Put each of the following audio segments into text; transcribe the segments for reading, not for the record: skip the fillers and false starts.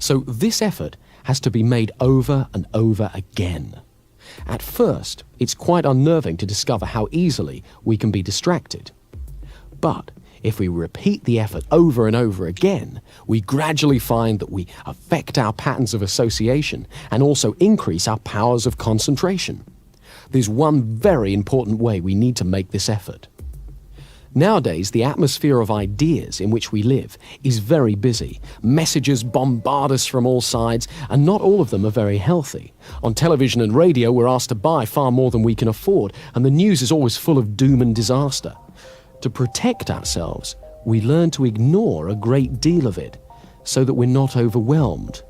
So this effort has to be made over and over again. At first, it's quite unnerving to discover how easily we can be distracted. But if we repeat the effort over and over again, we gradually find that we affect our patterns of association and also increase our powers of concentration. There's one very important way we need to make this effort. Nowadays, the atmosphere of ideas in which we live is very busy. Messages bombard us from all sides, and not all of them are very healthy. On television and radio, we're asked to buy far more than we can afford, and the news is always full of doom and disaster. To protect ourselves, we learn to ignore a great deal of it so that we're not overwhelmed.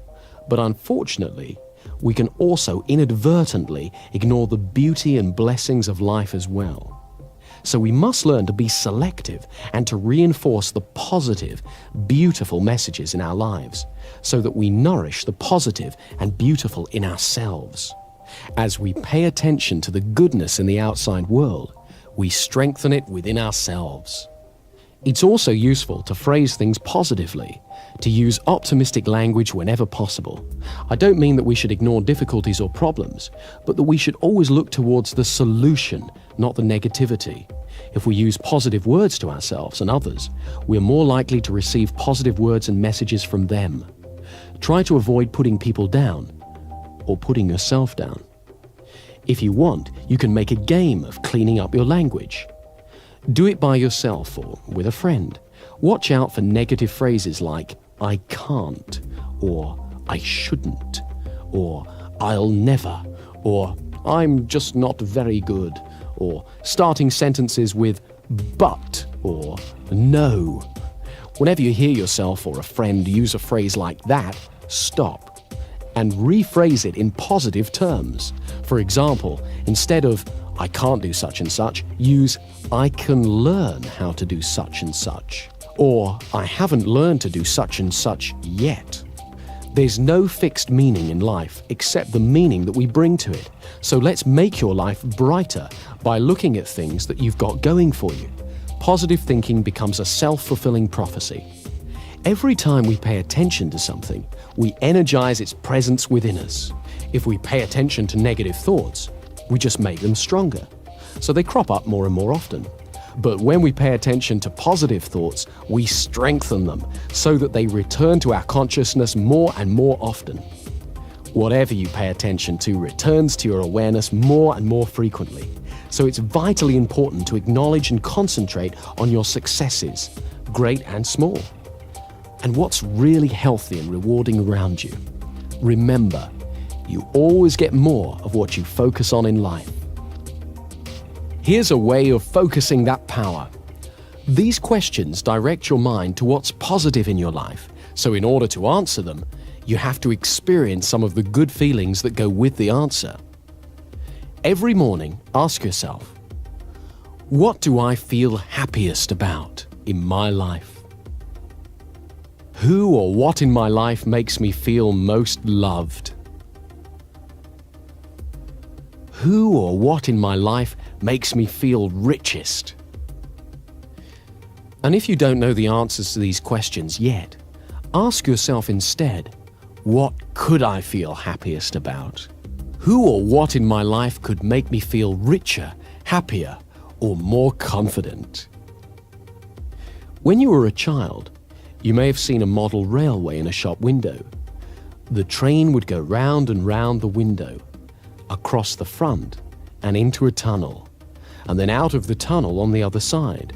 But unfortunately, we can also inadvertently ignore the beauty and blessings of life as well. So we must learn to be selective and to reinforce the positive, beautiful messages in our lives so that we nourish the positive and beautiful in ourselves. As we pay attention to the goodness in the outside world, we strengthen it within ourselves. It's also useful to phrase things positively, to use optimistic language whenever possible. I don't mean that we should ignore difficulties or problems, but that we should always look towards the solution, not the negativity. If we use positive words to ourselves and others, we're more likely to receive positive words and messages from them. Try to avoid putting people down or putting yourself down. If you want, you can make a game of cleaning up your language. Do it by yourself or with a friend. Watch out for negative phrases like "I can't," or "I shouldn't," or "I'll never," or "I'm just not very good," or starting sentences with "but" or "no." Whenever you hear yourself or a friend use a phrase like that, stop and rephrase it in positive terms. For example, instead of "I can't do such and such," use "I can learn how to do such and such," or "I haven't learned to do such and such yet." There's no fixed meaning in life except the meaning that we bring to it. So let's make your life brighter by looking at things that you've got going for you. Positive thinking becomes a self-fulfilling prophecy. Every time we pay attention to something, we energize its presence within us. If we pay attention to negative thoughts, we just make them stronger. So they crop up more and more often. But when we pay attention to positive thoughts, we strengthen them so that they return to our consciousness more and more often. Whatever you pay attention to returns to your awareness more and more frequently. So it's vitally important to acknowledge and concentrate on your successes, great and small, and what's really healthy and rewarding around you. Remember, you always get more of what you focus on in life. Here's a way of focusing that power. These questions direct your mind to what's positive in your life, so in order to answer them, you have to experience some of the good feelings that go with the answer. Every morning, ask yourself, what do I feel happiest about in my life? Who or what in my life makes me feel most loved? Who or what in my life makes me feel richest? And if you don't know the answers to these questions yet, ask yourself instead, what could I feel happiest about? Who or what in my life could make me feel richer, happier, or more confident? When you were a child, you may have seen a model railway in a shop window. The train would go round and round the window, across the front and into a tunnel, and then out of the tunnel on the other side,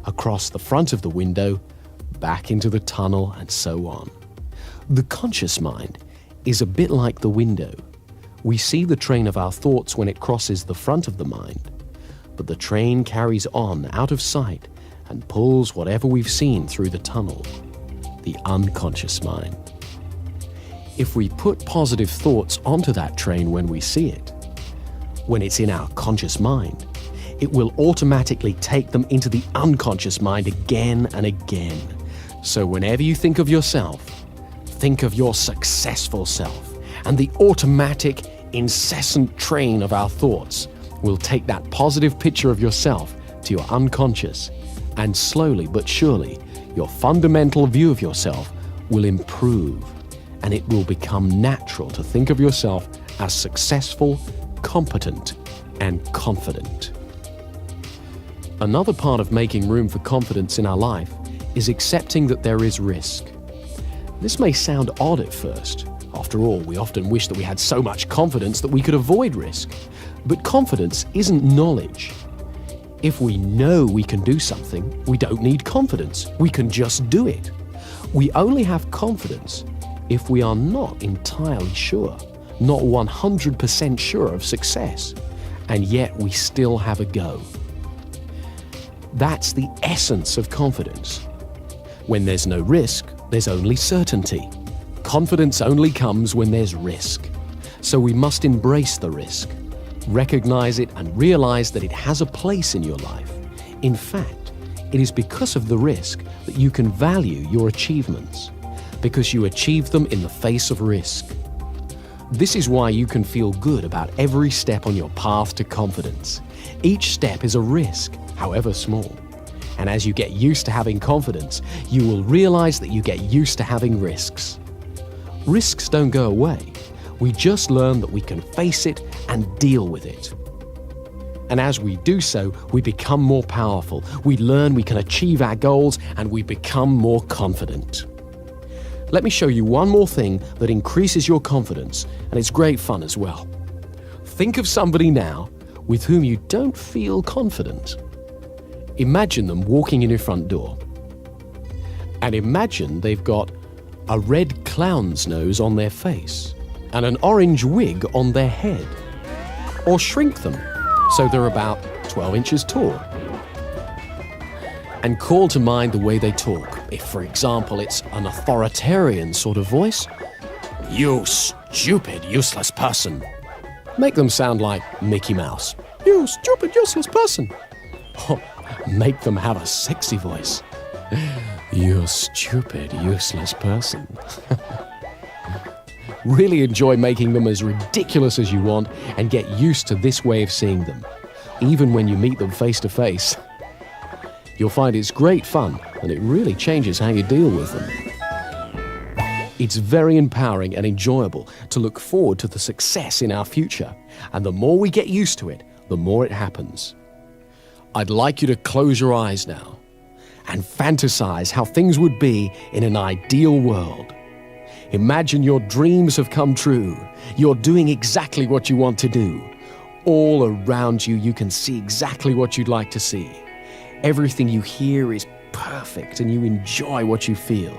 across the front of the window, back into the tunnel, and so on. The conscious mind is a bit like the window. We see the train of our thoughts when it crosses the front of the mind, but the train carries on out of sight and pulls whatever we've seen through the tunnel, the unconscious mind. If we put positive thoughts onto that train when we see it, when it's in our conscious mind, it will automatically take them into the unconscious mind again and again. So whenever you think of yourself, think of your successful self, and the automatic, incessant train of our thoughts will take that positive picture of yourself to your unconscious, and slowly but surely, your fundamental view of yourself will improve, and it will become natural to think of yourself as successful, competent, and confident. Another part of making room for confidence in our life is accepting that there is risk. This may sound odd at first. After all, we often wish that we had so much confidence that we could avoid risk. But confidence isn't knowledge. If we know we can do something, we don't need confidence. We can just do it. We only have confidence if we are not entirely sure, not 100% sure of success, and yet we still have a go. That's the essence of confidence. When there's no risk, there's only certainty. Confidence only comes when there's risk. So we must embrace the risk, recognize it, and realize that it has a place in your life. In fact, it is because of the risk that you can value your achievements, because you achieve them in the face of risk. This is why you can feel good about every step on your path to confidence. Each step is a risk, however small. And as you get used to having confidence, you will realize that you get used to having risks. Risks don't go away. We just learn that we can face it and deal with it. And as we do so, we become more powerful. We learn we can achieve our goals, and we become more confident. Let me show you one more thing that increases your confidence, and it's great fun as well. Think of somebody now with whom you don't feel confident. Imagine them walking in your front door. And imagine they've got a red clown's nose on their face and an orange wig on their head. Or shrink them so they're about 12 inches tall. And call to mind the way they talk. If, for example, it's an authoritarian sort of voice, "You stupid, useless person." Make them sound like Mickey Mouse. "You stupid, useless person." Or make them have a sexy voice. "You stupid, useless person." Really enjoy making them as ridiculous as you want and get used to this way of seeing them, even when you meet them face to face. You'll find it's great fun, and it really changes how you deal with them. It's very empowering and enjoyable to look forward to the success in our future, and the more we get used to it, the more it happens. I'd like you to close your eyes now and fantasize how things would be in an ideal world. Imagine your dreams have come true. You're doing exactly what you want to do. All around you, you can see exactly what you'd like to see. Everything you hear is perfect, and you enjoy what you feel.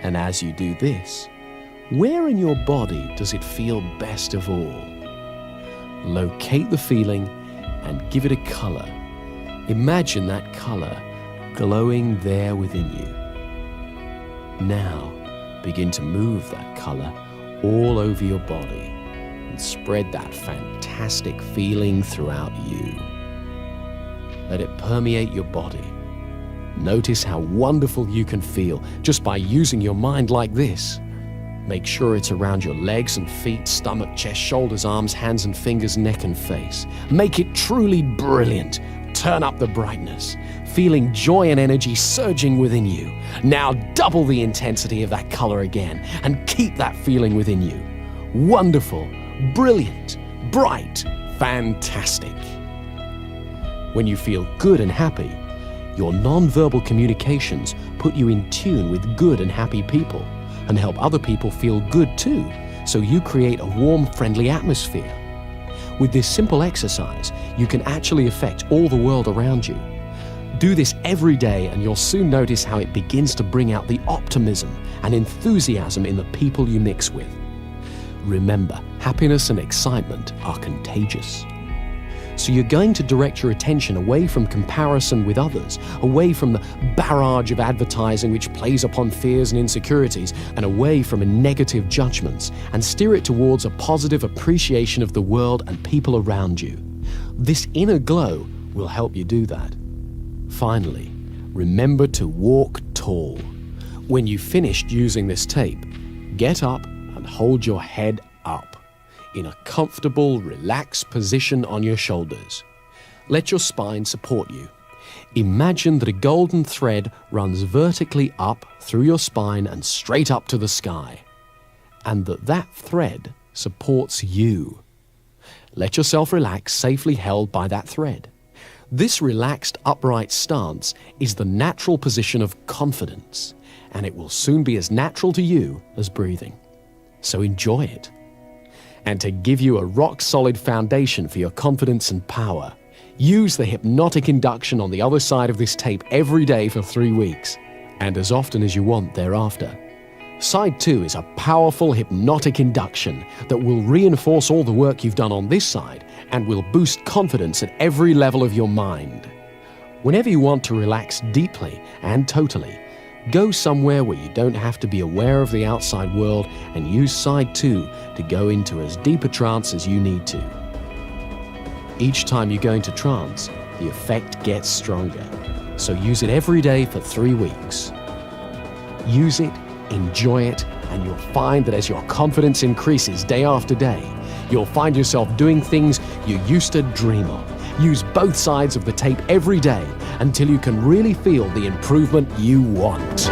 And as you do this, where in your body does it feel best of all? Locate the feeling and give it a color. Imagine that color glowing there within you. Now, begin to move that color all over your body and spread that fantastic feeling throughout you. Let it permeate your body. Notice how wonderful you can feel just by using your mind like this. Make sure it's around your legs and feet, stomach, chest, shoulders, arms, hands and fingers, neck and face. Make it truly brilliant. Turn up the brightness, feeling joy and energy surging within you. Now double the intensity of that color again and keep that feeling within you. Wonderful, brilliant, bright, fantastic. When you feel good and happy, your non-verbal communications put you in tune with good and happy people and help other people feel good too, so you create a warm, friendly atmosphere. With this simple exercise, you can actually affect all the world around you. Do this every day and you'll soon notice how it begins to bring out the optimism and enthusiasm in the people you mix with. Remember, happiness and excitement are contagious. So you're going to direct your attention away from comparison with others, away from the barrage of advertising which plays upon fears and insecurities, and away from negative judgments, and steer it towards a positive appreciation of the world and people around you. This inner glow will help you do that. Finally, remember to walk tall. When you've finished using this tape, get up and hold your head up in a comfortable, relaxed position on your shoulders. Let your spine support you. Imagine that a golden thread runs vertically up through your spine and straight up to the sky. and that thread supports you. Let yourself relax, safely held by that thread. This relaxed, upright stance is the natural position of confidence, and it will soon be as natural to you as breathing. So enjoy it. And to give you a rock-solid foundation for your confidence and power, use the hypnotic induction on the other side of this tape every day for 3 weeks, and as often as you want thereafter. Side 2 is a powerful hypnotic induction that will reinforce all the work you've done on this side and will boost confidence at every level of your mind. Whenever you want to relax deeply and totally, go somewhere where you don't have to be aware of the outside world and use Side 2 to go into as deep a trance as you need to. Each time you go into trance, the effect gets stronger. So use it every day for 3 weeks. Use it, enjoy it, and you'll find that as your confidence increases day after day, you'll find yourself doing things you used to dream of. Use both sides of the tape every day until you can really feel the improvement you want.